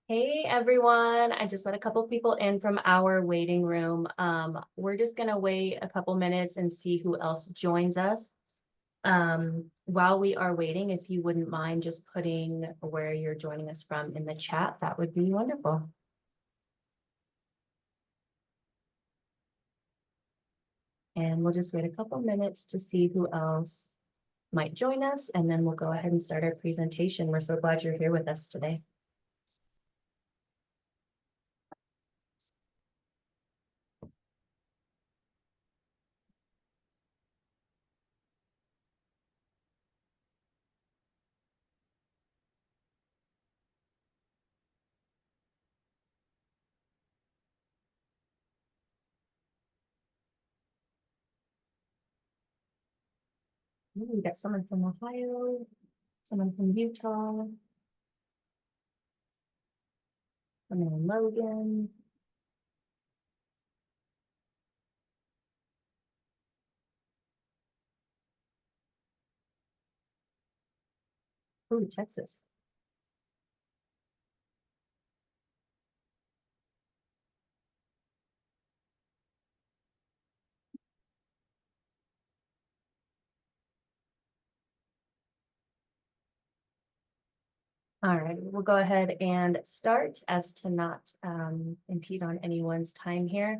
Hey everyone, I just let a couple people in from our waiting room. We're just gonna wait a couple minutes and see who else joins us. While we are waiting, if you wouldn't mind just putting where you're joining us from in the chat, that would be wonderful. And we'll just wait a couple minutes to see who else might join us, and then we'll go ahead and start our presentation. We're so glad you're here with us today. We got someone from Ohio, someone from Utah, someone in Logan. Ooh, Texas. All right, we'll go ahead and start as to not impede on anyone's time here.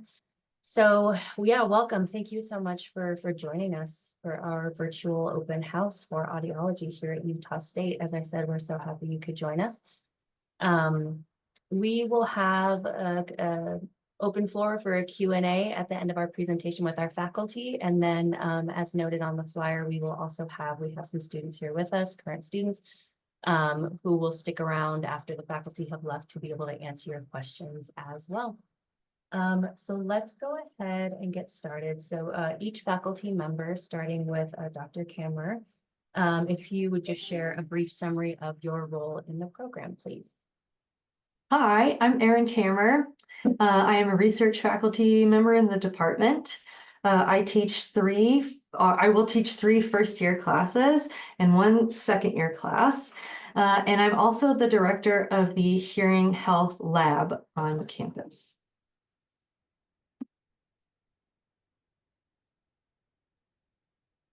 So yeah, welcome. Thank you so much for joining us for our virtual open house for audiology here at Utah State. As I said, we're so happy you could join us. We will have a open floor for a Q&A at the end of our presentation with our faculty. And then as noted on the flyer, we have some students here with us, current students, who will stick around after the faculty have left to be able to answer your questions as well. So let's go ahead and get started. So each faculty member, starting with Dr. Kammer, if you would just share a brief summary of your role in the program, please. Hi, I'm Erin Kammer. I am a research faculty member in the department. I will teach three first-year classes and one second-year class. And I'm also the director of the Hearing Health Lab on campus.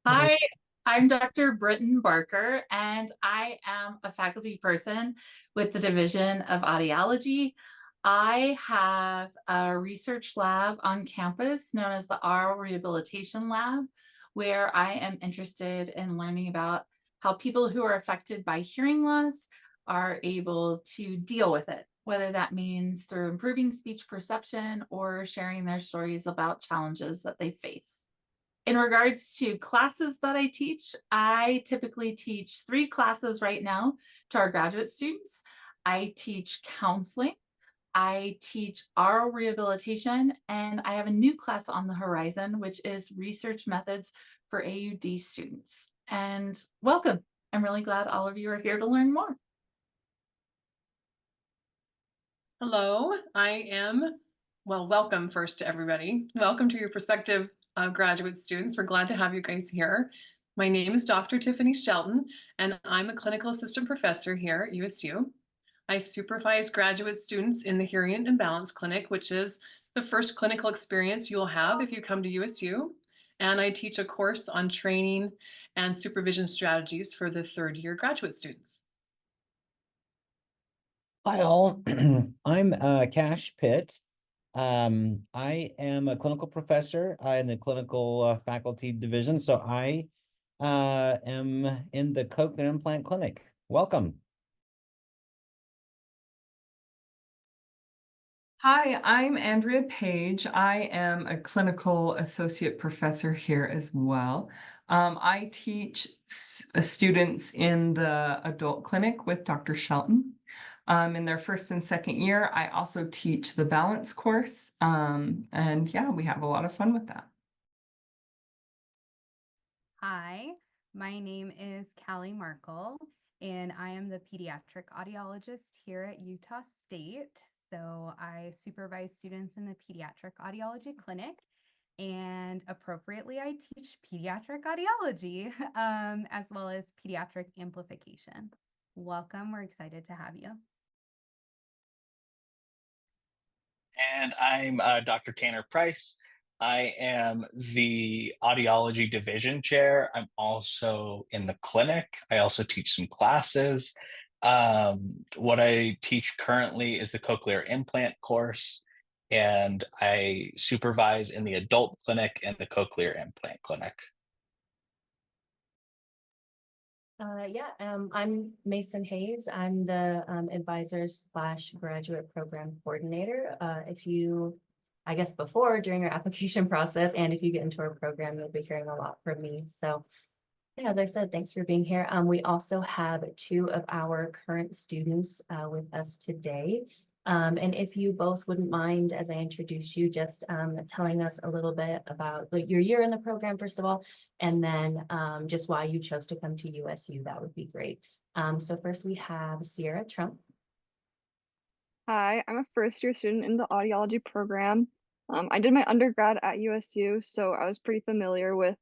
Hi, I'm Dr. Britton Barker, and I am a faculty person with the Division of Audiology. I have a research lab on campus known as the Oral Rehabilitation Lab, where I am interested in learning about how people who are affected by hearing loss are able to deal with it, whether that means through improving speech perception or sharing their stories about challenges that they face. In regards to classes that I typically teach 3 classes right now to our graduate students. I teach counseling, I teach oral rehabilitation, and I have a new class on the horizon, which is research methods for AuD students. And welcome. I'm really glad all of you are here to learn more. Hello, welcome first to everybody. Welcome to your prospective graduate students. We're glad to have you guys here. My name is Dr. Tiffany Shelton, and I'm a clinical assistant professor here at USU. I supervise graduate students in the Hearing and Imbalance Clinic, which is the first clinical experience you'll have if you come to USU. And I teach a course on training and supervision strategies for the third-year graduate students. Hi all, I'm Cash Pitt. I am a clinical professor in the clinical faculty division, so I am in the cochlear implant clinic. Welcome. Hi, I'm Andrea Page. I am a clinical associate professor here as well. I teach students in the adult clinic with Dr. Shelton. In their first and second year, I also teach the balance course. And yeah, we have a lot of fun with that. Hi, my name is Callie Markle, and I am the pediatric audiologist here at Utah State. So I supervise students in the pediatric audiology clinic, and appropriately, I teach pediatric audiology as well as pediatric amplification. Welcome. We're excited to have you. And I'm Dr. Tanner Price. I am the audiology division chair. I'm also in the clinic. I also teach some classes. What I teach currently is the cochlear implant course, and I supervise in the adult clinic and the cochlear implant clinic. I'm Mason Hayes. I'm the advisor / graduate program coordinator. If you, I guess before, during your application process, and if you get into our program, you'll be hearing a lot from me. So yeah, as I said, thanks for being here. We also have 2 of our current students with us today. And if you both wouldn't mind, as I introduce you, just telling us a little bit about your year in the program, first of all, and then just why you chose to come to USU, that would be great. So first we have Sierra Trump. Hi, I'm a first-year student in the audiology program. I did my undergrad at USU, so I was pretty familiar with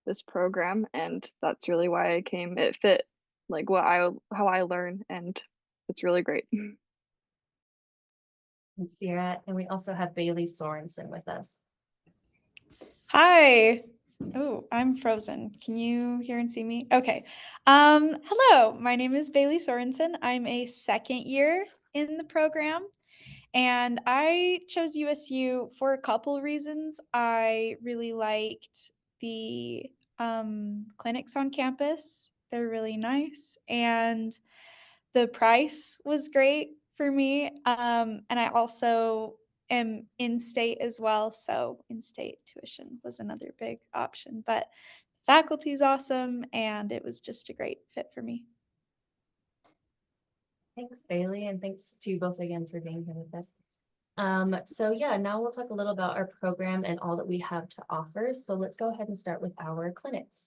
this program, and that's really why I came. It fit like how I learn, and it's really great. And Sierra, and we also have Bailey Sorensen with us. Hi. Oh, I'm frozen. Can you hear and see me? Okay. Hello, my name is Bailey Sorensen. I'm a second year in the program, and I chose USU for a couple reasons. I really liked the clinics on campus. They're really nice, and the price was great for me. And I also am in state as well, so in-state tuition was another big option. But faculty is awesome, and it was just a great fit for me. Thanks, Bailey, and thanks to you both again for being here with us. So yeah, now we'll talk a little about our program and all that we have to offer. So let's go ahead and start with our clinics.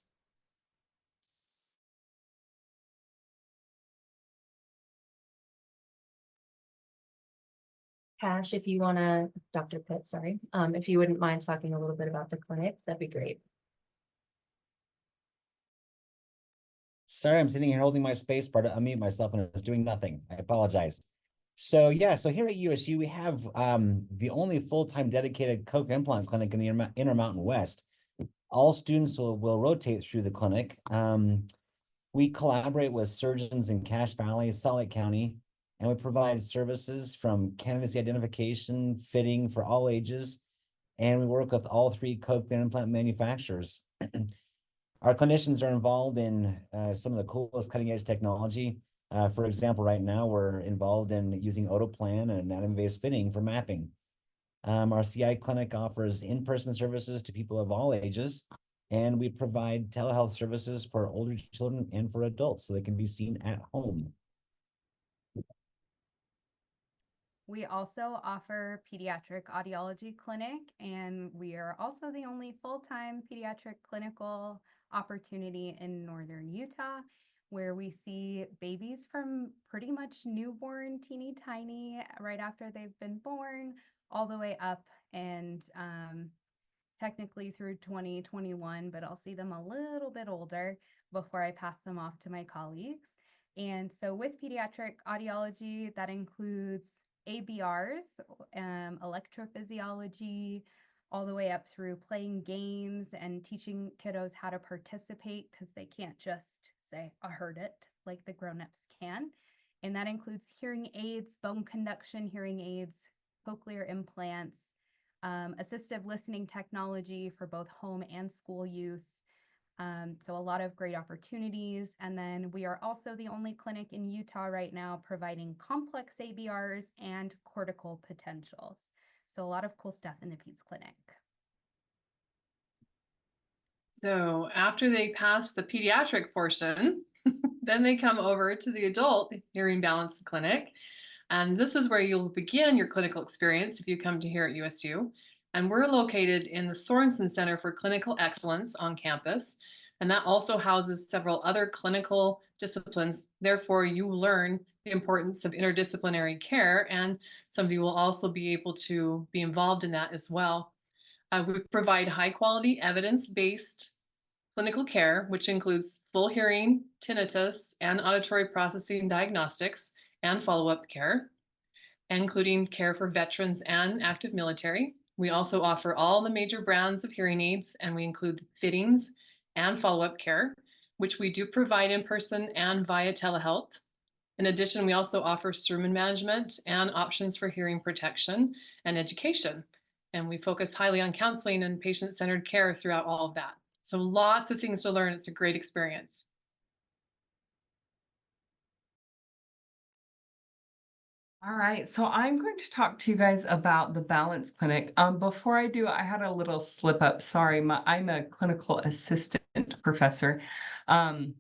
Cash, if you want to, Dr. Pitt, sorry, if you wouldn't mind talking a little bit about the clinics, that'd be great. Sorry, I'm sitting here holding my space bar to unmute myself and it's doing nothing. I apologize. So yeah, so here at USU, we have the only full-time dedicated cochlear implant clinic in the Intermountain West. All students will rotate through the clinic. We collaborate with surgeons in Cache Valley, Salt Lake County, and we provide services from candidacy identification, fitting for all ages, and we work with all 3 cochlear implant manufacturers. Our clinicians are involved in some of the coolest cutting edge technology. For example, right now we're involved in using Otoplan and anatomy-based fitting for mapping. Our CI clinic offers in-person services to people of all ages, and we provide telehealth services for older children and for adults so they can be seen at home. We also offer pediatric audiology clinic, and we are also the only full-time pediatric clinical opportunity in northern Utah, where we see babies from pretty much newborn, teeny tiny, right after they've been born, all the way up and technically through 2021, but I'll see them a little bit older before I pass them off to my colleagues. And so with pediatric audiology, that includes ABRs, electrophysiology, all the way up through playing games and teaching kiddos how to participate because they can't just say, I heard it, like the grown-ups can. And that includes hearing aids, bone conduction hearing aids, cochlear implants, assistive listening technology for both home and school use. So a lot of great opportunities. And then we are also the only clinic in Utah right now providing complex ABRs and cortical potentials. So a lot of cool stuff in the Peds clinic. So after they pass the pediatric portion, then they come over to the adult hearing balance clinic. And this is where you'll begin your clinical experience if you come to here at USU. And we're located in the Sorensen Center for Clinical Excellence on campus. And that also houses several other clinical disciplines. Therefore, you learn the importance of interdisciplinary care. And some of you will also be able to be involved in that as well. We provide high quality evidence-based clinical care, which includes full hearing, tinnitus, and auditory processing diagnostics and follow-up care. including care for veterans and active military. We also offer all the major brands of hearing aids, and we include fittings and follow-up care, which we do provide in person and via telehealth. In addition, we also offer sermon management and options for hearing protection and education. And we focus highly on counseling and patient-centered care throughout all of that. So lots of things to learn. It's a great experience. All right, so I'm going to talk to you guys about the Balance Clinic. Before I do, I had a little slip up. Sorry, I'm a clinical assistant professor. So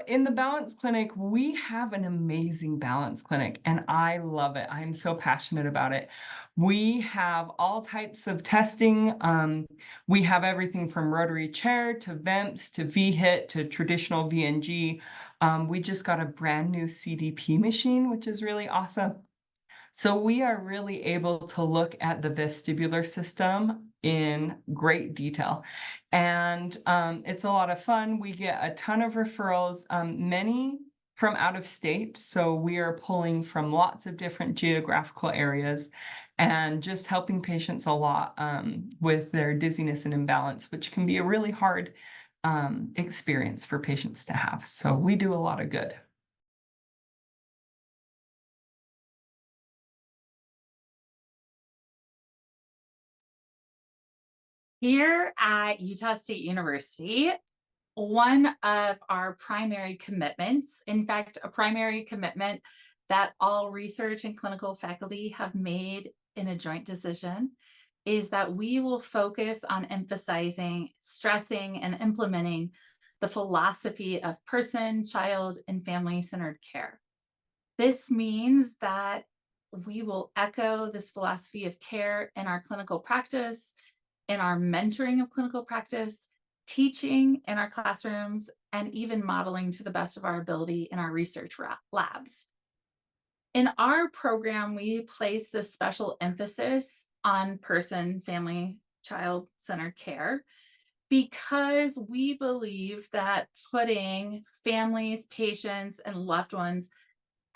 in the Balance Clinic, we have an amazing Balance Clinic, and I love it. I'm so passionate about it. We have all types of testing. We have everything from rotary chair to VEMPs to VHIT to traditional VNG. We just got a brand new CDP machine, which is really awesome. So we are really able to look at the vestibular system in great detail. And it's a lot of fun. We get a ton of referrals, many from out of state. So we are pulling from lots of different geographical areas and just helping patients a lot with their dizziness and imbalance, which can be a really hard experience for patients to have. So we do a lot of good. Here at Utah State University, one of our primary commitments, in fact, a primary commitment that all research and clinical faculty have made in a joint decision, is that we will focus on emphasizing, stressing, and implementing the philosophy of person, child, and family-centered care. This means that we will echo this philosophy of care in our clinical practice, in our mentoring of clinical practice, teaching in our classrooms, and even modeling to the best of our ability in our research labs. In our program, we place this special emphasis on person, family, child-centered care because we believe that putting families, patients, and loved ones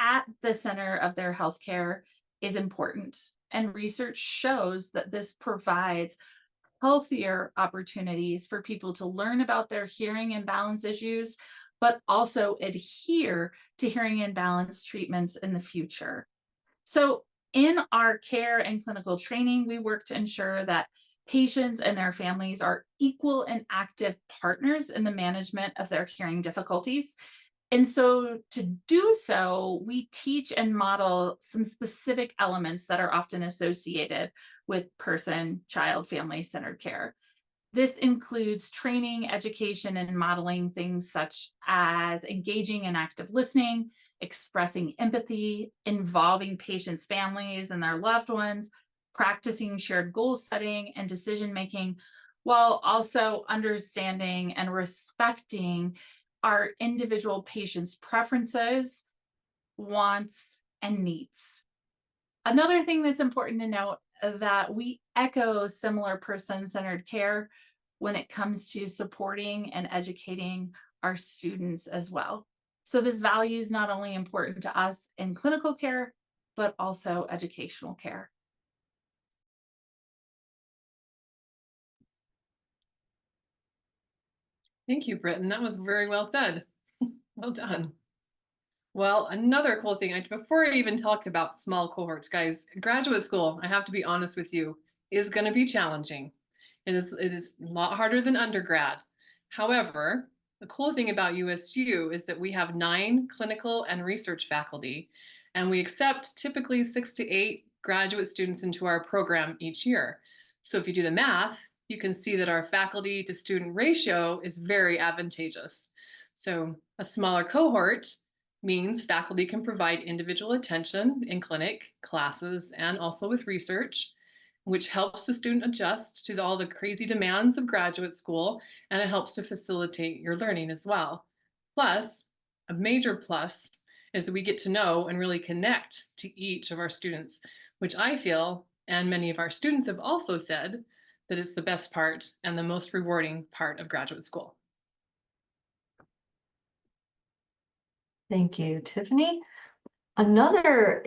at the center of their healthcare is important. And research shows that this provides healthier opportunities for people to learn about their hearing imbalance issues, but also adhere to hearing imbalance treatments in the future. So in our care and clinical training, we work to ensure that patients and their families are equal and active partners in the management of their hearing difficulties. And so to do so, we teach and model some specific elements that are often associated with person, child, family-centered care. This includes training, education, and modeling things such as engaging in active listening, expressing empathy, involving patients' families and their loved ones, practicing shared goal setting and decision-making, while also understanding and respecting our individual patients' preferences, wants, and needs. Another thing that's important to note that we echo similar person-centered care when it comes to supporting and educating our students as well. So this value is not only important to us in clinical care, but also educational care. Thank you, Britton. That was very well said. Well done. Well, another cool thing, before I even talk about small cohorts, guys, graduate school, I have to be honest with you, is going to be challenging. It is a lot harder than undergrad. However, the cool thing about USU is that we have 9 clinical and research faculty, and we accept typically 6 to 8 graduate students into our program each year. So if you do the math, you can see that our faculty to student ratio is very advantageous. So a smaller cohort means faculty can provide individual attention in clinic, classes, and also with research, which helps the student adjust to all the crazy demands of graduate school, and it helps to facilitate your learning as well. Plus, a major plus is that we get to know and really connect to each of our students, which I feel, and many of our students have also said, that it's the best part and the most rewarding part of graduate school. Thank you, Tiffany. Another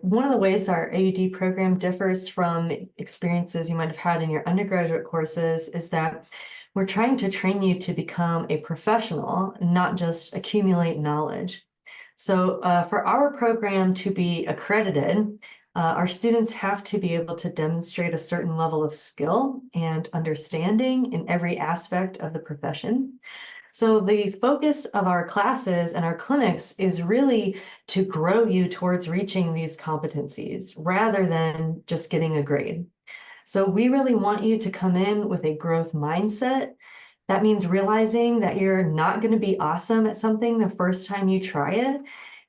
one of the ways our AUD program differs from experiences you might have had in your undergraduate courses is that we're trying to train you to become a professional, not just accumulate knowledge. So for our program to be accredited, our students have to be able to demonstrate a certain level of skill and understanding in every aspect of the profession. So the focus of our classes and our clinics is really to grow you towards reaching these competencies rather than just getting a grade. So we really want you to come in with a growth mindset. That means realizing that you're not going to be awesome at something the first time you try it,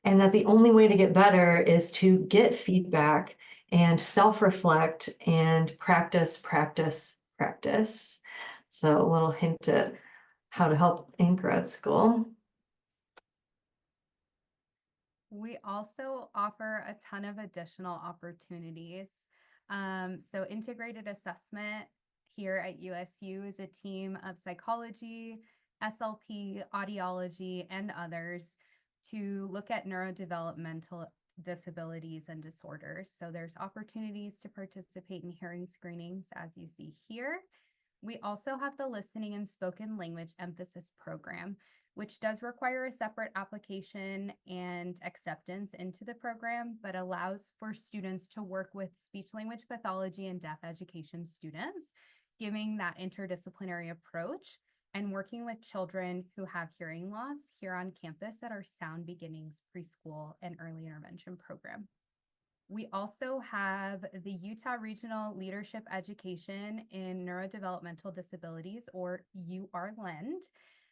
and that the only way to get better is to get feedback and self-reflect and practice, practice, practice. So a little hint at how to help in grad school. We also offer a ton of additional opportunities. So integrated assessment here at USU is a team of psychology, SLP, audiology, and others to look at neurodevelopmental disabilities and disorders. So there's opportunities to participate in hearing screenings, as you see here. We also have the listening and spoken language emphasis program, which does require a separate application and acceptance into the program, but allows for students to work with speech language pathology and deaf education students, giving that interdisciplinary approach and working with children who have hearing loss here on campus at our Sound Beginnings preschool and early intervention program. We also have the Utah Regional Leadership Education in Neurodevelopmental Disabilities, or UR-LEND.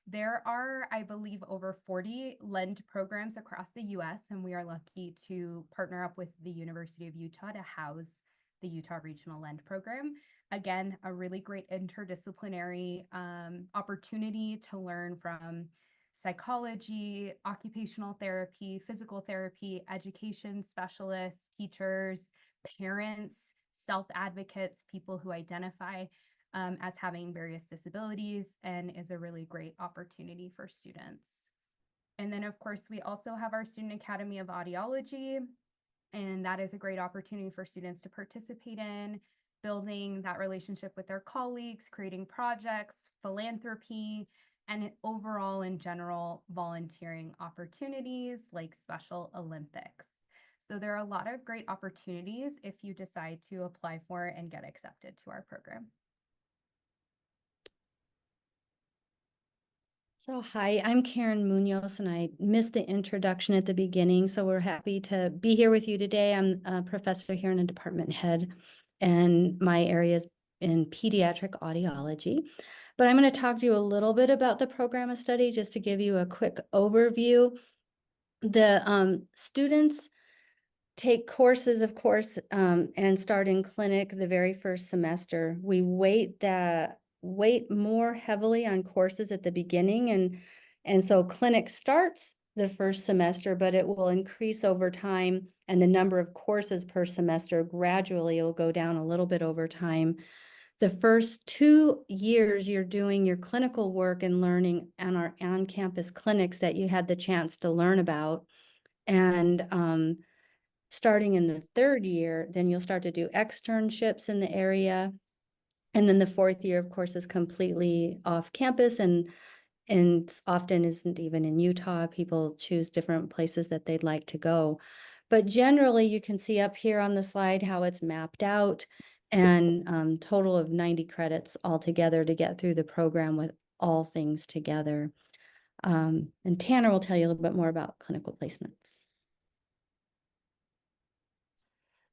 There are, I believe, over 40 LEND programs across the US, and we are lucky to partner up with the University of Utah to house the Utah Regional LEND program. Again, a really great interdisciplinary opportunity to learn from psychology, occupational therapy, physical therapy, education specialists, teachers, parents, self-advocates, people who identify as having various disabilities, and is a really great opportunity for students. And then, of course, we also have our Student Academy of Audiology, and that is a great opportunity for students to participate in, building that relationship with their colleagues, creating projects, philanthropy, and overall in general volunteering opportunities like Special Olympics. So there are a lot of great opportunities if you decide to apply for and get accepted to our program. So hi, I'm Karen Munoz, and I missed the introduction at the beginning, so we're happy to be here with you today. I'm a professor here and a department head, and my area is in pediatric audiology. But I'm going to talk to you a little bit about the program of study just to give you a quick overview. The students take courses, of course, and start in clinic the very first semester. We weight more heavily on courses at the beginning, and so clinic starts the first semester, but it will increase over time, and the number of courses per semester gradually will go down a little bit over time. The first 2 years you're doing your clinical work and learning on our on-campus clinics that you had the chance to learn about, and starting in the third year, then you'll start to do externships in the area. And then the fourth year, of course, is completely off campus and often isn't even in Utah. People choose different places that they'd like to go. But generally, you can see up here on the slide how it's mapped out, and total of 90 credits altogether to get through the program with all things together. And Tanner will tell you a little bit more about clinical placements.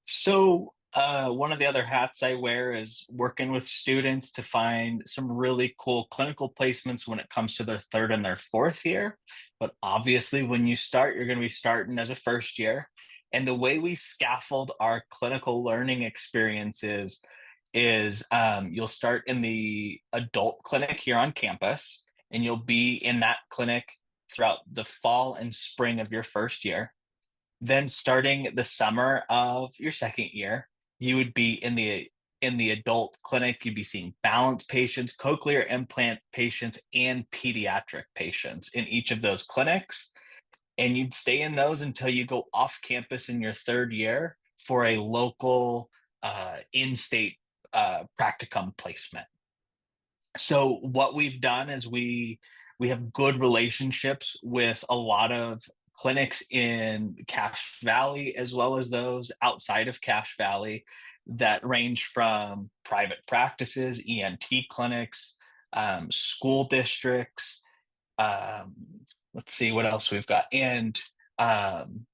So one of the other hats I wear is working with students to find some really cool clinical placements when it comes to their third and their fourth year. But obviously, when you start, you're going to be starting as a first year. And the way we scaffold our clinical learning experiences is you'll start in the adult clinic here on campus, and you'll be in that clinic throughout the fall and spring of your first year. Then starting the summer of your second year, you would be in the adult clinic. You'd be seeing balance patients, cochlear implant patients, and pediatric patients in each of those clinics. and you'd stay in those until you go off campus in your third year for a local in-state practicum placement. So what we've done is we have good relationships with a lot of clinics in Cache Valley as well as those outside of Cache Valley that range from private practices, ENT clinics, school districts. Um, let's see what else we've got, and um,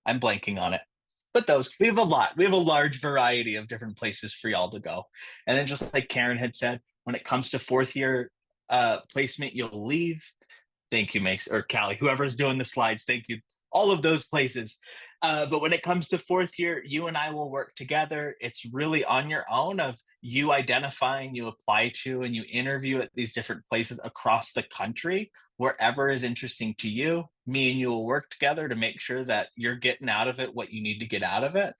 I'm blanking on it. But those, we have a lot. We have a large variety of different places for y'all to go. And then just like Karen had said, when it comes to fourth year placement, you'll leave. Thank you, Mace or Callie, whoever's doing the slides. Thank you. All of those places. But when it comes to fourth year, you and I will work together. It's really on your own of you identifying, you apply to, and you interview at these different places across the country, wherever is interesting to you. Me and you will work together to make sure that you're getting out of it what you need to get out of it.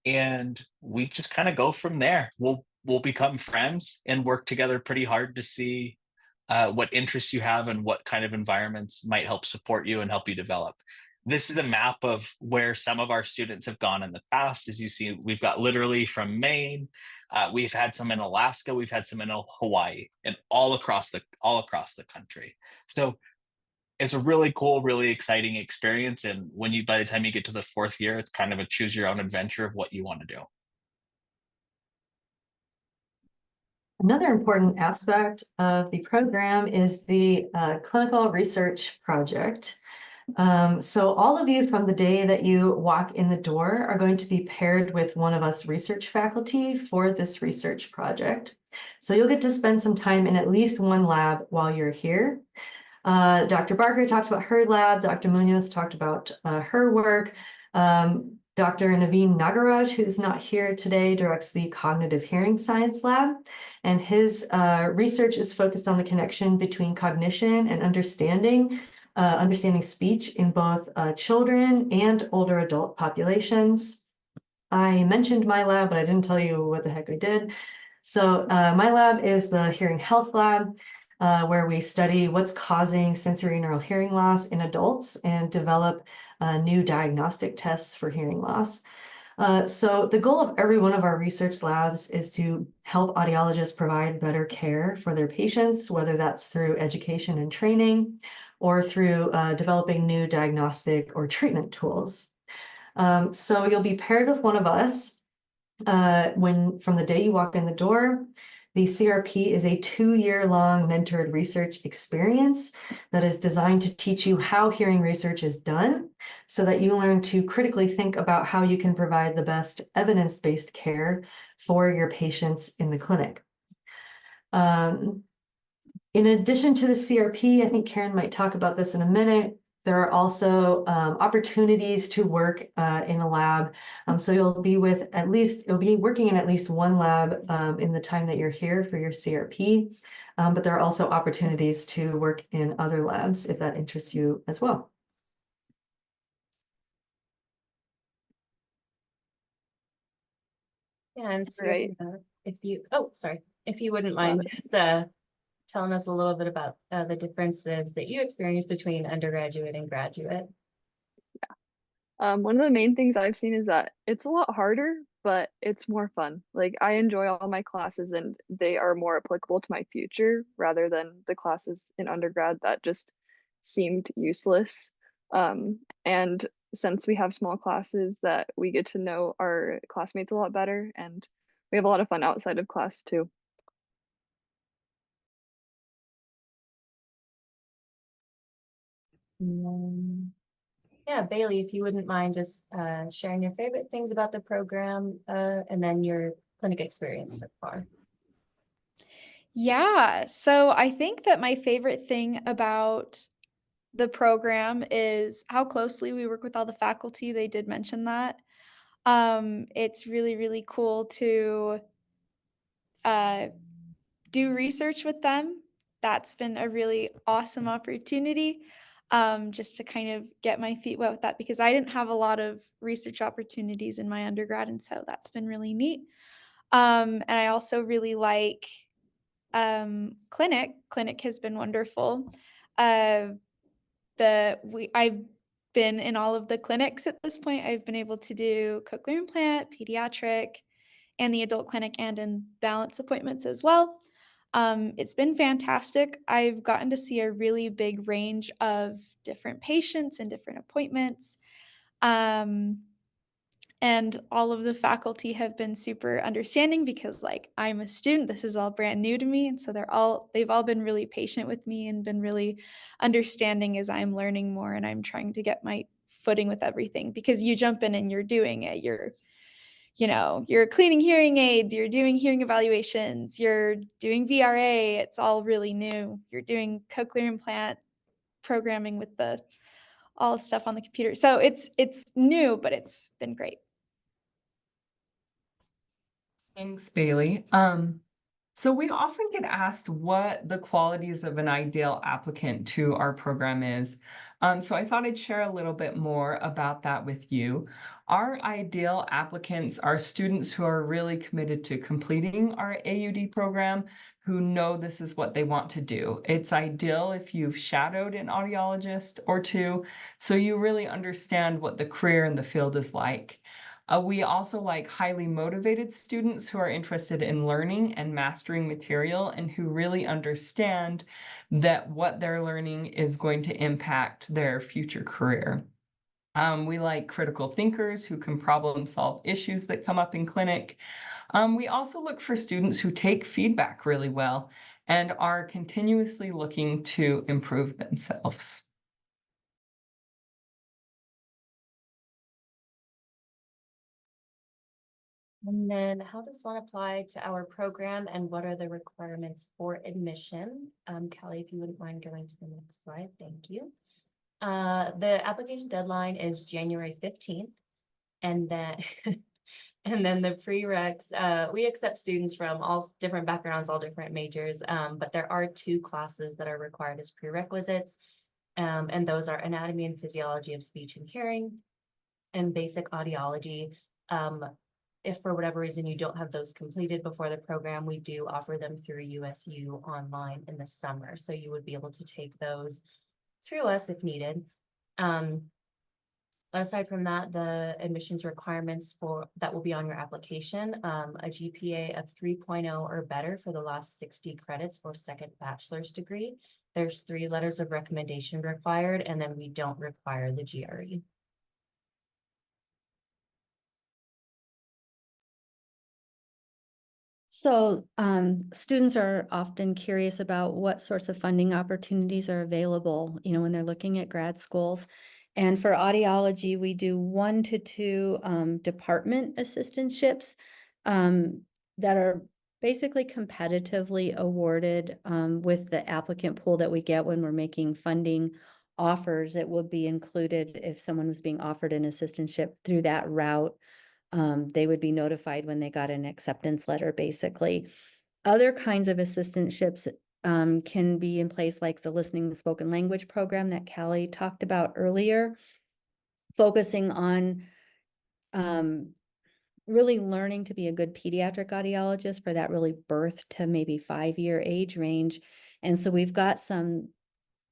And we just kind of go from there. We'll become friends and work together pretty hard to see what interests you have and what kind of environments might help support you and help you develop. This is a map of where some of our students have gone in the past. As you see, we've got literally from Maine, we've had some in Alaska, we've had some in Hawaii, and all across the country. So it's a really cool, really exciting experience. And when you, by the time you get to the fourth year, it's kind of a choose your own adventure of what you want to do. Another important aspect of the program is the clinical research project. So all of you from the day that you walk in the door are going to be paired with one of us research faculty for this research project. So you'll get to spend some time in at least one lab while you're here. Dr. Barker talked about her lab. Dr. Munoz talked about her work. Dr. Naveen Nagaraj, who's not here today, directs the Cognitive Hearing Science Lab, and his research is focused on the connection between cognition and understanding speech in both children and older adult populations. I mentioned my lab, but I didn't tell you what the heck I did. So my lab is the Hearing Health Lab, where we study what's causing sensorineural hearing loss in adults and develop new diagnostic tests for hearing loss. So the goal of every one of our research labs is to help audiologists provide better care for their patients, whether that's through education and training or through developing new diagnostic or treatment tools. So you'll be paired with one of us from the day you walk in the door. The CRP is a 2-year-long mentored research experience that is designed to teach you how hearing research is done so that you learn to critically think about how you can provide the best evidence-based care for your patients in the clinic. In addition to the CRP, I think Karen might talk about this in a minute, there are also opportunities to work in a lab. So you'll be working in at least one lab in the time that you're here for your CRP. But there are also opportunities to work in other labs if that interests you as well. Yeah, and so Right. if you wouldn't mind just telling us a little bit about the differences that you experienced between undergraduate and graduate. One of the main things I've seen is that it's a lot harder, but it's more fun. Like I enjoy all my classes and they are more applicable to my future rather than the classes in undergrad that just seemed useless. And since we have small classes that we get to know our classmates a lot better and we have a lot of fun outside of class too. Yeah, Bailey, if you wouldn't mind just sharing your favorite things about the program and then your clinic experience so far. Yeah, so I think that my favorite thing about the program is how closely we work with all the faculty. They did mention that. It's really, really cool to do research with them. That's been a really awesome opportunity, just to kind of get my feet wet with that because I didn't have a lot of research opportunities in my undergrad, and so that's been really neat. And I also really like clinic. Clinic has been wonderful. I've been in all of the clinics at this point. I've been able to do cochlear implant, pediatric, and the adult clinic and in balance appointments as well. It's been fantastic. I've gotten to see a really big range of different patients and different appointments. And all of the faculty have been super understanding because like I'm a student, this is all brand new to me. And so they've all been really patient with me and been really understanding as I'm learning more and I'm trying to get my footing with everything, because you jump in and you're doing it. You're cleaning hearing aids, you're doing hearing evaluations, you're doing VRA, it's all really new. You're doing cochlear implant programming with all the stuff on the computer. So it's new, but it's been great. Thanks, Bailey. So we often get asked what the qualities of an ideal applicant to our program is. So I thought I'd share a little bit more about that with you. Our ideal applicants are students who are really committed to completing our AuD program, who know this is what they want to do. It's ideal if you've shadowed an audiologist or two, so you really understand what the career in the field is like. We also like highly motivated students who are interested in learning and mastering material and who really understand that what they're learning is going to impact their future career. We like critical thinkers who can problem solve issues that come up in clinic. We also look for students who take feedback really well and are continuously looking to improve themselves. And then how does one apply to our program and what are the requirements for admission? Callie, if you wouldn't mind going to the next slide, thank you. The application deadline is January 15th. And then, and then the prereqs, we accept students from all different backgrounds, all different majors, but there are 2 classes that are required as prerequisites. And those are anatomy and physiology of speech and hearing and basic audiology. If for whatever reason you don't have those completed before the program, we do offer them through USU online in the summer. So you would be able to take those through us if needed. Aside from that, the admissions requirements that will be on your application, a GPA of 3.0 or better for the last 60 credits or second bachelor's degree. There's 3 letters of recommendation required, and then we don't require the GRE. So students are often curious about what sorts of funding opportunities are available, when they're looking at grad schools. And for audiology, we do 1 to 2 department assistantships that are basically competitively awarded with the applicant pool that we get when we're making funding offers. It would be included if someone was being offered an assistantship through that route. They would be notified when they got an acceptance letter, basically. Other kinds of assistantships can be in place, like the listening to spoken language program that Callie talked about earlier, focusing on really learning to be a good pediatric audiologist for that really birth to maybe 5-year age range. And so we've got some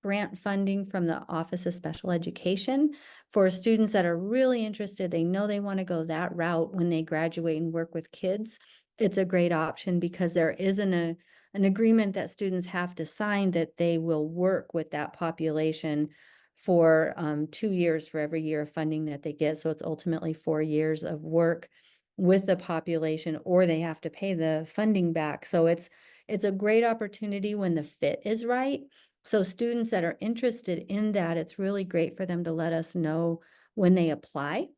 grant funding from the Office of Special Education for students that are really interested. They know they want to go that route when they graduate and work with kids. It's a great option because there isn't an agreement that students have to sign that they will work with that population for 2 years for every year of funding that they get. So it's ultimately 4 years of work with the population, or they have to pay the funding back. So it's a great opportunity when the fit is right. So students that are interested in that, it's really great for them to let us know when they apply.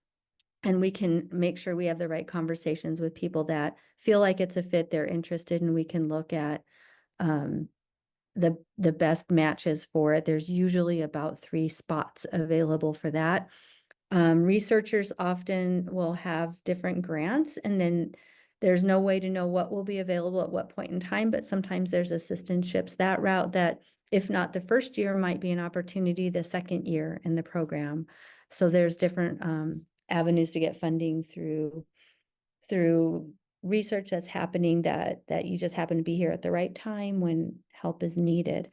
And we can make sure we have the right conversations with people that feel like it's a fit, they're interested, and we can look at the best matches for it. There's usually about 3 spots available for that. Researchers often will have different grants, and then there's no way to know what will be available at what point in time, but sometimes there's assistantships that route that, if not the first year, might be an opportunity the second year in the program. So there's different avenues to get funding through research that's happening that you just happen to be here at the right time when help is needed.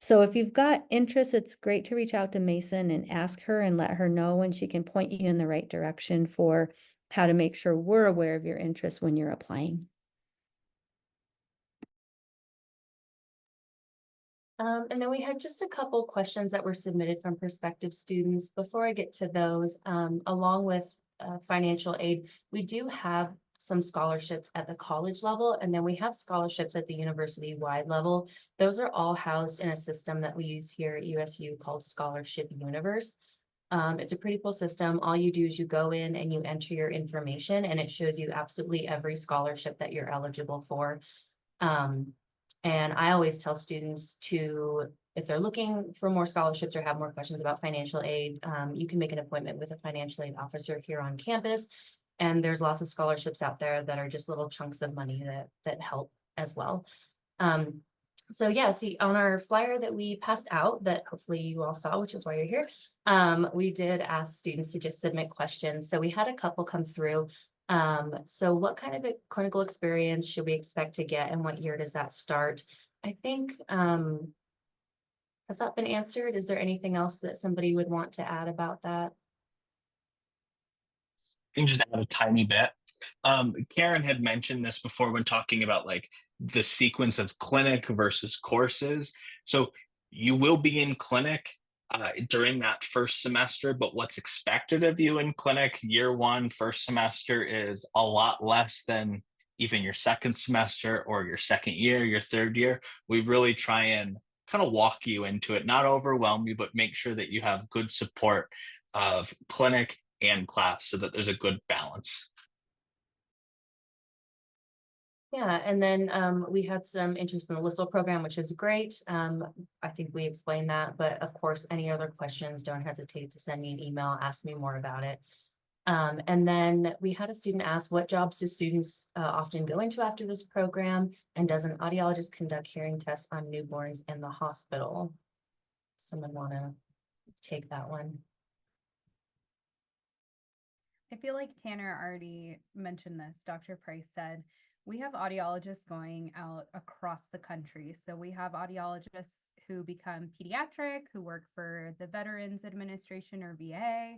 So if you've got interest, it's great to reach out to Mason and ask her and let her know, and she can point you in the right direction for how to make sure we're aware of your interest when you're applying. And then we had just a couple questions that were submitted from prospective students. Before I get to those, along with financial aid, we do have some scholarships at the college level, and then we have scholarships at the university-wide level. Those are all housed in a system that we use here at USU called Scholarship Universe. It's a pretty cool system. All you do is you go in and you enter your information, and it shows you absolutely every scholarship that you're eligible for. And I always tell students to, if they're looking for more scholarships or have more questions about financial aid, you can make an appointment with a financial aid officer here on campus. And there's lots of scholarships out there that are just little chunks of money that help as well. So yeah, see on our flyer that we passed out that hopefully you all saw, which is why you're here, we did ask students to just submit questions. So we had a couple come through. So what kind of a clinical experience should we expect to get and what year does that start? I think, has that been answered? Is there anything else that somebody would want to add about that? Can just add a tiny bit. Karen had mentioned this before when talking about like the sequence of clinic versus courses. So you will be in clinic during that first semester, but what's expected of you in clinic year one, first semester is a lot less than even your second semester or your second year, your third year. We really try and kind of walk you into it, not overwhelm you, but make sure that you have good support of clinic and class so that there's a good balance. Yeah, and then we had some interest in the LISTL program, which is great. I think we explained that, but of course, any other questions, don't hesitate to send me an email, ask me more about it. And then we had a student ask, what jobs do students often go into after this program? And does an audiologist conduct hearing tests on newborns in the hospital? Someone want to take that one? I feel like Tanner already mentioned this. Dr. Price said, we have audiologists going out across the country. So we have audiologists who become pediatric, who work for the Veterans Administration or VA.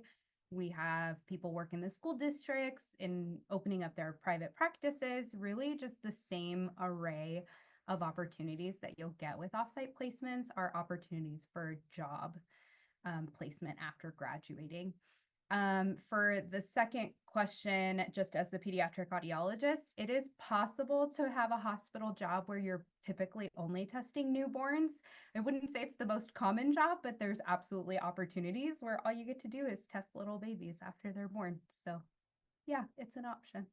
We have people work in the school districts in opening up their private practices, really just the same array of opportunities that you'll get with offsite placements are opportunities for job placement after graduating. For the second question, just as the pediatric audiologist, it is possible to have a hospital job where you're typically only testing newborns. I wouldn't say it's the most common job, but there's absolutely opportunities where all you get to do is test little babies after they're born. So yeah, it's an option.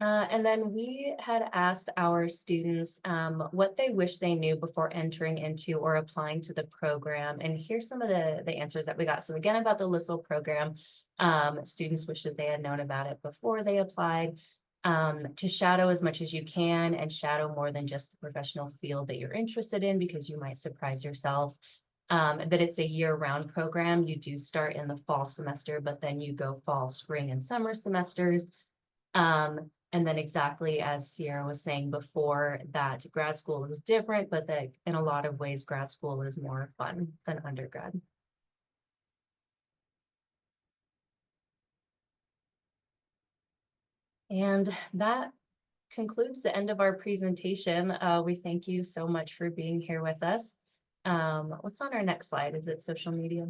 And then we had asked our students what they wish they knew before entering into or applying to the program. And here's some of the answers that we got. So again, about the LISTL program, students wish that they had known about it before they applied. To shadow as much as you can and shadow more than just the professional field that you're interested in because you might surprise yourself. That it's a year-round program. You do start in the fall semester, but then you go fall, spring, and summer semesters. And then exactly as Sierra was saying before, that grad school is different, but that in a lot of ways, grad school is more fun than undergrad. And that concludes the end of our presentation. We thank you so much for being here with us. What's on our next slide? Is it social media?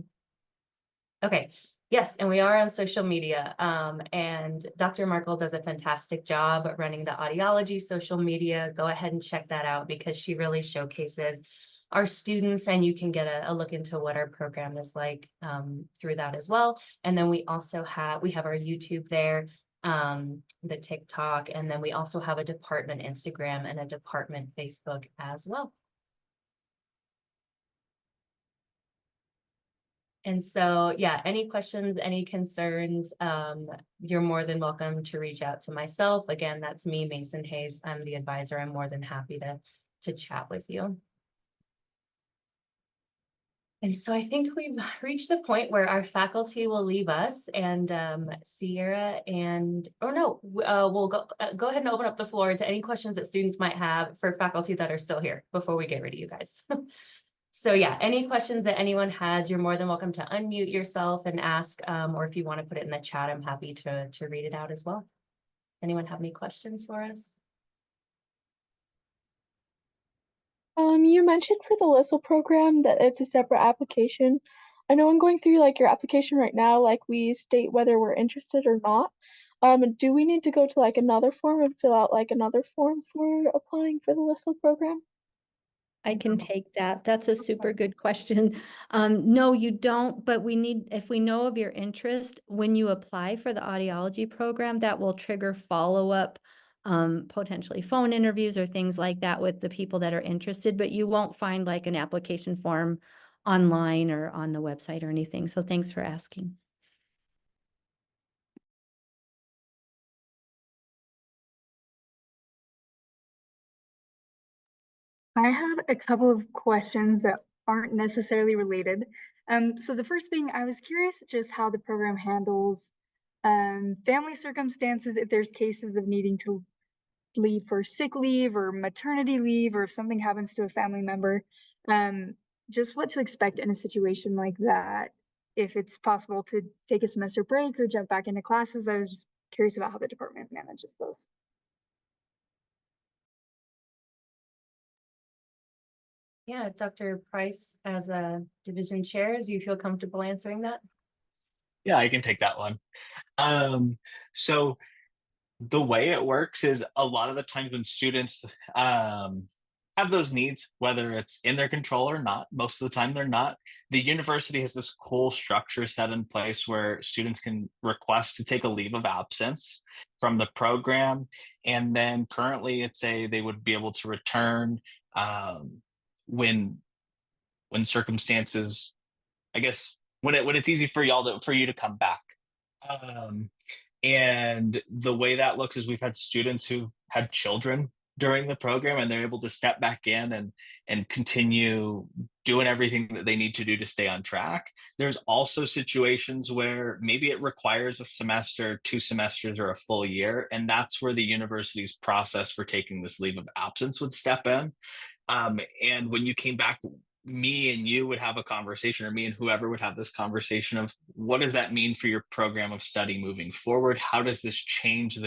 Okay. Yes, and we are on social media. And Dr. Markle does a fantastic job running the audiology social media. Go ahead and check that out because she really showcases our students, and you can get a look into what our program is like through that as well. And then we also have our YouTube there, the TikTok, and then we also have a department Instagram and a department Facebook as well. And so, yeah, any questions, any concerns, you're more than welcome to reach out to myself. Again, that's me, Mason Hayes. I'm the advisor. I'm more than happy to chat with you. And so I think we've reached the point where our faculty will leave us, and Sierra and, or no, we'll go ahead and open up the floor to any questions that students might have for faculty that are still here before we get rid of you guys. So yeah, any questions that anyone has, you're more than welcome to unmute yourself and ask, or if you want to put it in the chat, I'm happy to read it out as well. Anyone have any questions for us? You mentioned for the LISL program that it's a separate application. I know I'm going through like your application right now, like we state whether we're interested or not. Do we need to go to like another form and fill out like another form for applying for the LISL program? I can take that. That's a super good question. No, you don't, but we need, if we know of your interest, when you apply for the audiology program, that will trigger follow-up, potentially phone interviews or things like that with the people that are interested, but you won't find like an application form online or on the website or anything. So thanks for asking. I had a couple of questions that aren't necessarily related. So the first being, I was curious just how the program handles family circumstances, if there's cases of needing to leave for sick leave or maternity leave, or if something happens to a family member, just what to expect in a situation like that. If it's possible to take a semester break or jump back into classes, I was just curious about how the department manages those. Yeah, Dr. Price, as a division chair, do you feel comfortable answering that? Yeah, I can take that one. So the way it works is a lot of the times when students have those needs, whether it's in their control or not, most of the time they're not. The university has this cool structure set in place where students can request to take a leave of absence from the program. And then currently it's they would be able to return when circumstances, I guess, when it's easy for you to come back. And the way that looks is we've had students who've had children during the program, and they're able to step back in and continue doing everything that they need to do to stay on track. There's also situations where maybe it requires a semester, 2 semesters, or a full year, and that's where the university's process for taking this leave of absence would step in. And when you came back, me and you would have a conversation, or me and whoever would have this conversation of what does that mean for your program of study moving forward? How does this change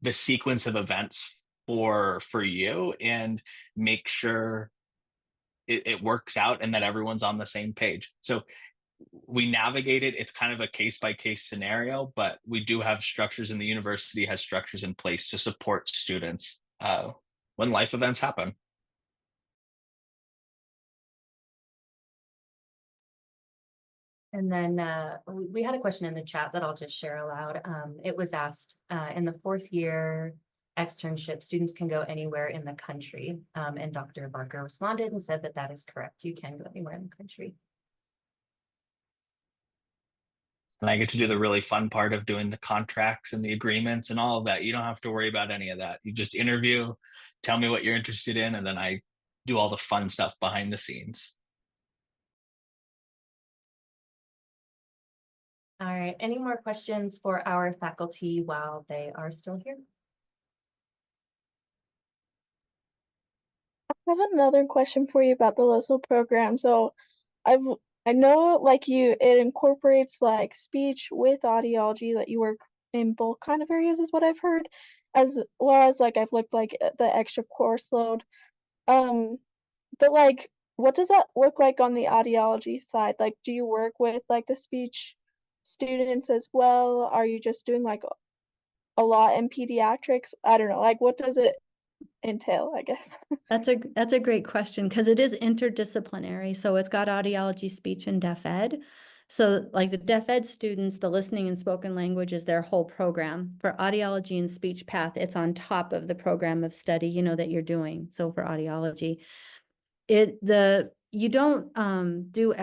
the sequence of events for you, and make sure it works out and that everyone's on the same page. So we navigate it. It's kind of a case by case scenario, but we do have structures, and the university has structures in place to support students when life events happen. And then we had a question in the chat that I'll just share aloud. It was asked in the 4th year externship, students can go anywhere in the country. And Dr. Barker responded and said that that is correct. You can go anywhere in the country. And I get to do the really fun part of doing the contracts and the agreements and all of that. You don't have to worry about any of that. You just interview, tell me what you're interested in, and then I do all the fun stuff behind the scenes. All right, any more questions for our faculty while they are still here? I have another question for you about the LISL program. So I know like it incorporates like speech with audiology, that you work in both kind of areas is what I've heard, as well as like I've looked like at the extra course load. But like what does that look like on the audiology side? Like do you work with like the speech students as well? Are you just doing like a lot in pediatrics? I don't know, like what does it entail, I guess? That's a great question, because it is interdisciplinary. So it's got audiology, speech, and deaf ed. So like the deaf ed students, the listening and spoken language is their whole program. For audiology and speech path, it's on top of the program of study, you know, that you're doing. So for audiology, you don't do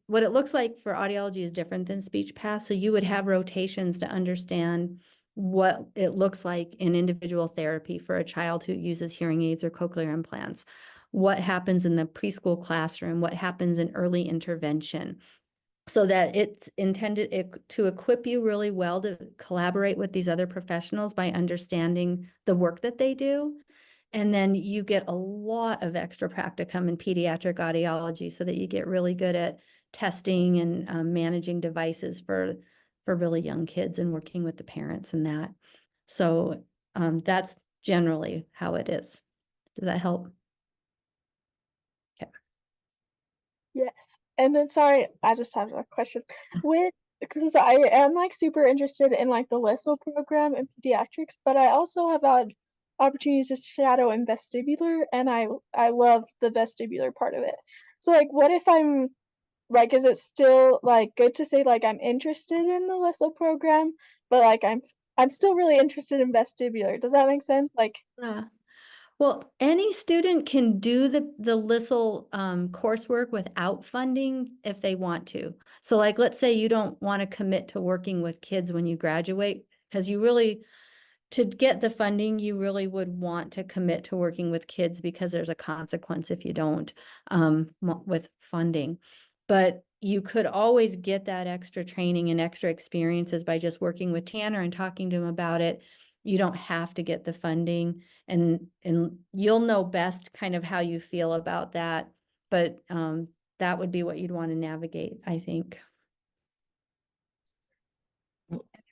what it looks like for audiology is different than speech path. So you would have rotations to understand what it looks like in individual therapy for a child who uses hearing aids or cochlear implants. what happens in the preschool classroom, what happens in early intervention, so that it's intended to equip you really well to collaborate with these other professionals by understanding the work that they do. And then you get a lot of extra practicum in pediatric audiology so that you get really good at testing and managing devices for really young kids and working with the parents and that. So that's generally how it is. Does that help? Yes. And then sorry, I just have a question. Because I am like super interested in like the LISL program in pediatrics, but I also have had opportunities to shadow in vestibular, and I love the vestibular part of it. So like what if I'm like, is it still like good to say like I'm interested in the LISL program, but like I'm still really interested in vestibular. Does that make sense? Like Yeah. Well, any student can do the LISL coursework without funding if they want to. So like, let's say you don't want to commit to working with kids when you graduate, because you really, to get the funding, you really would want to commit to working with kids because there's a consequence if you don't with funding. But you could always get that extra training and extra experiences by just working with Tanner and talking to him about it. You don't have to get the funding, and you'll know best kind of how you feel about that. But that would be what you'd want to navigate, I think.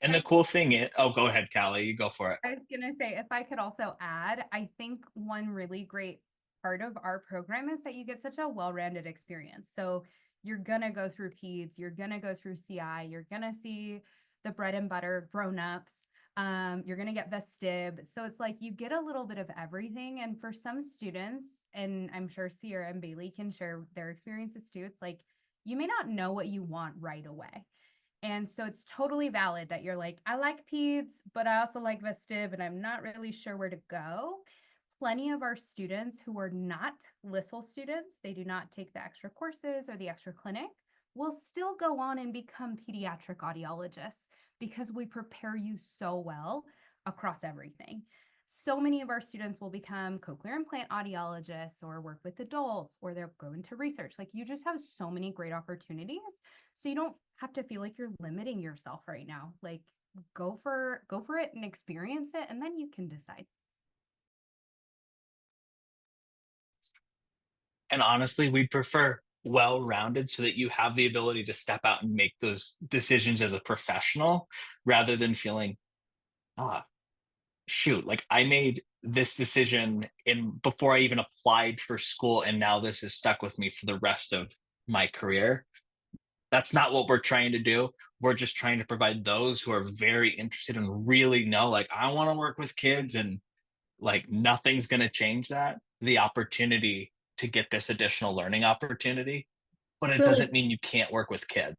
And the cool thing is, oh, go ahead, Callie, you go for it. I was going to say, if I could also add, I think one really great part of our program is that you get such a well-rounded experience. So you're going to go through peds, you're going to go through CI, you're going to see the bread and butter grown-ups, you're going to get vestib. So it's like you get a little bit of everything. And for some students, and I'm sure Sierra and Bailey can share their experiences too, it's like you may not know what you want right away. And so it's totally valid that you're like, I like peds, but I also like vestib, and I'm not really sure where to go. Plenty of our students who are not LISL students, they do not take the extra courses or the extra clinic, will still go on and become pediatric audiologists because we prepare you so well across everything. So many of our students will become cochlear implant audiologists or work with adults, or they'll go into research. Like, you just have so many great opportunities. So you don't have to feel like you're limiting yourself right now. Like, go for it and experience it, and then you can decide. And honestly, we prefer well-rounded so that you have the ability to step out and make those decisions as a professional, rather than feeling, shoot, like I made this decision before I even applied for school, and now this is stuck with me for the rest of my career. That's not what we're trying to do. We're just trying to provide those who are very interested and really know, like, I want to work with kids, and like nothing's going to change that, the opportunity to get this additional learning opportunity. But it doesn't mean you can't work with kids.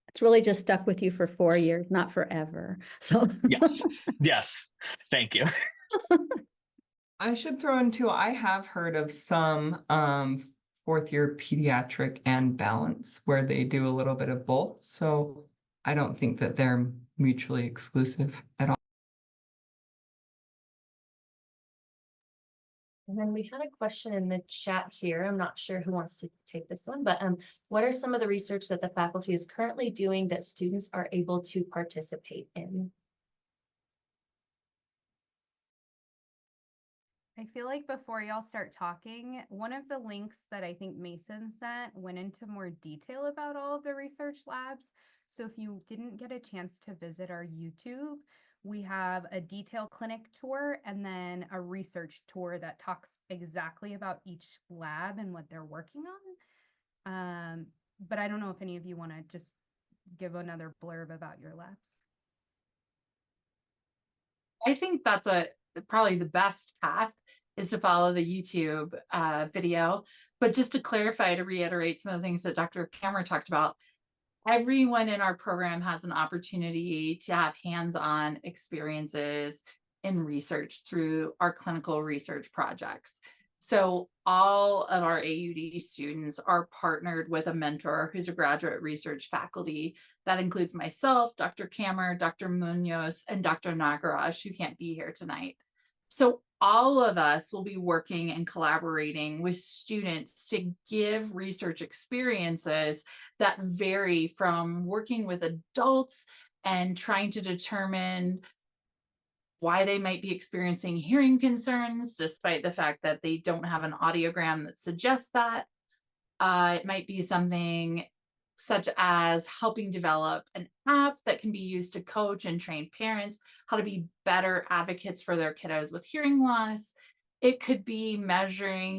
It's really just stuck with you for 4 years, not forever. So yes, thank you. I should throw in too, I have heard of some fourth year pediatric and balance where they do a little bit of both. So I don't think that they're mutually exclusive at all. And then we had a question in the chat here. I'm not sure who wants to take this one, but what are some of the research that the faculty is currently doing that students are able to participate in? I feel like before y'all start talking, one of the links that I think Mason sent went into more detail about all of the research labs. So if you didn't get a chance to visit our YouTube, we have a detailed clinic tour and then a research tour that talks exactly about each lab and what they're working on. But I don't know if any of you want to just give another blurb about your labs. I think that's probably the best path is to follow the YouTube video. But just to clarify, to reiterate some of the things that Dr. Cameron talked about, everyone in our program has an opportunity to have hands-on experiences in research through our clinical research projects. So all of our AUD students are partnered with a mentor who's a graduate research faculty. That includes myself, Dr. Kammer, Dr. Munoz, and Dr. Nagaraj, who can't be here tonight. So all of us will be working and collaborating with students to give research experiences that vary from working with adults and trying to determine why they might be experiencing hearing concerns, despite the fact that they don't have an audiogram that suggests that. It might be something such as helping develop an app that can be used to coach and train parents how to be better advocates for their kiddos with hearing loss. It could be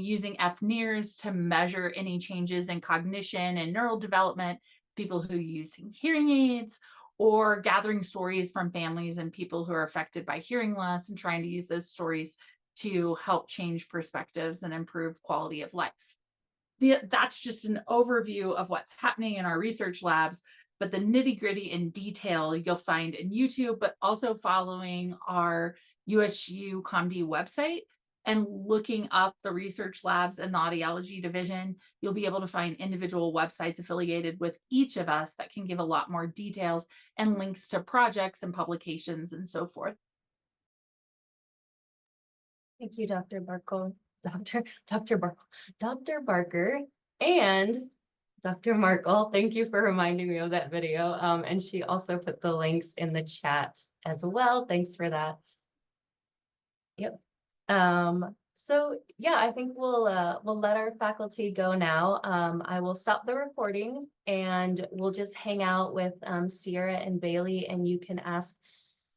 using FNIRS to measure any changes in cognition and neural development, people who are using hearing aids, or gathering stories from families and people who are affected by hearing loss and trying to use those stories to help change perspectives and improve quality of life. That's just an overview of what's happening in our research labs, but the nitty gritty in detail you'll find in YouTube, but also following our USU ComD website and looking up the research labs and the audiology division. You'll be able to find individual websites affiliated with each of us that can give a lot more details and links to projects and publications and so forth. Thank you, Dr. Barker, Dr. Barker, and Dr. Markle. Thank you for reminding me of that video. And she also put the links in the chat as well. Thanks for that. Yep. So yeah, I think we'll let our faculty go now. I will stop the recording and we'll just hang out with Sierra and Bailey, and you can ask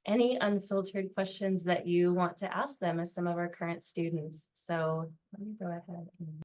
any unfiltered questions that you want to ask them as some of our current students. So let me go ahead and